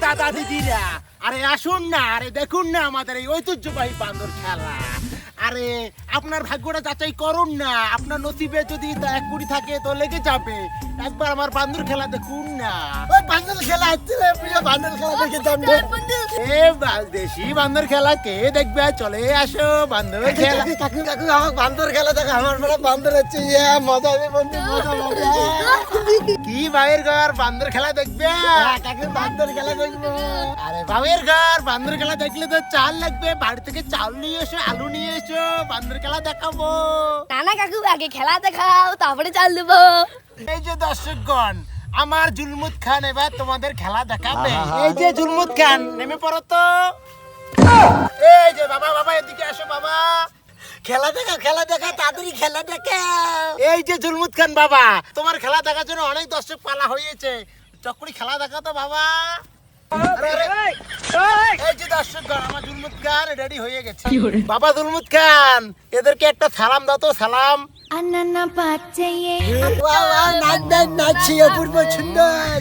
দাদা দিদিরা, আরে আসুন না, আরে দেখুন না আমাদের এই ঐতিহ্যবাহী বান্দর খেলা। আরে আপনার ভাগ্যটা যাচাই করুন না, আপনার নসিবে যদি 1 কোটি থাকে তো লেগে যাবে। একবার আমার বান্দর খেলা দেখুন না। ওই বান্দর খেলা হচ্ছে রে, প্রিয় বান্দর খেলা দেখে যাবে। দেশি বান্দর খেলা কে দেখবে? চলে আসো বান্দর খেলা। কাকু কাকু আমার বান্দর খেলা দেখো, আমার বড় বান্দর হচ্ছে, মজা হবে বন্ধু, মজা মজা। কি ভাইয়ের ঘর বান্দর খেলা দেখবে? কাকু বান্দর খেলা দেখবো। আরে ভাইয়ের ঘর বান্দর খেলা দেখলে তো চাল লাগবে, বাড়ি থেকে চাল নিয়ে এসো, আলু নিয়ে এসো, বান্দর খেলা দেখাবো। নানা কাকু আগে খেলা দেখাও, তারপরে চাল দেবো। এই যে দর্শকগণ, আমার জুলমুদ খান এবার তোমাদের খেলা দেখাবে। এই যে জুলমুদ খান, নেমে পড়ো তো। এই যে বাবা, বাবা এদিকে আসো বাবা। খেলা দেখা তাড়াতাড়ি খেলা দেখা। এই যে জুলমুদ খান বাবা, তোমার খেলা দেখার জন্য অনেক দর্শক পালা হয়েছে, চক্করি খেলা দেখা তো বাবা। আরে, আরে, এই যে দর্শকগণ, আমার জুলমুদ খান রেডি হয়ে গেছে। বাবা জুলমুদ খান, এদেরকে একটা সালাম দাও তো, সালাম। আন্নানা পাচ্ছেয়ে নাচছি অপূর্ব সুন্দর।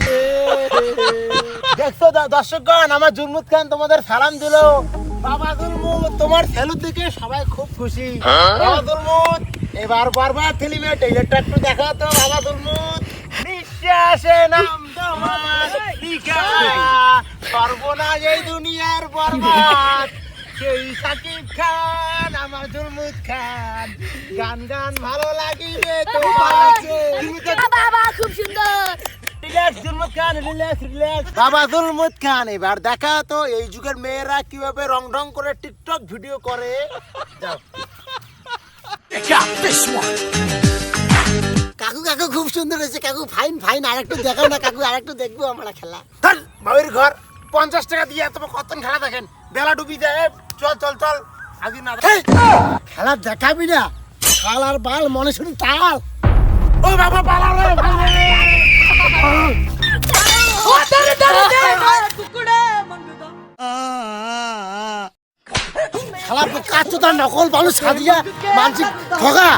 দেখছো দর্শকগণ, আমার জুলমুদ খান তোমাদের সালাম দিল। বাবা জুলমুদ, তোমার সেলু থেকে সবাই খুব খুশি। বাবা জুলমুদ, এবার বারবার ফিল্মে ট্রেলারটা একটু দেখাও তো বাবা জুলমুদ। নিঃশ্বাসে নাম তোমার লিখা, সর্বনাশ এই দুনিয়ার বরবাদ। সেই সাকিব খান, আমার জুলমুদ খান, গান গান ভালো লাগিবে তোমাকে। বাবা খুব সুন্দর। রিল্যাক্স জুলমুদ খান, রিল্যাক্স রিল্যাক্স। বাবা জুলমুদ খান, এবার দেখা তো এই যুগের মেয়েরা কিভাবে রং ঢং করে টিকটক ভিডিও করে। যাও। কাকু কাকু খুব সুন্দর হয়েছে কাকু, ফাইন ফাইন। আরেকটু দেখাও না কাকু, আরেকটু দেখবো আমরা খেলা। ধর, বাবির ঘর 50 টাকা দিয়ে এত কতন খেলা দেখেন, বেলা ডুবি যায়। চল চল চল, আগে না। হেই, খেলা দেখাবি না? শালার বাল, মনে শুনি তাল। ও বাবা পালাও রে, শালা কাজ তো তার নকল মানুষ সাজিয়া মানসিক ঠগা।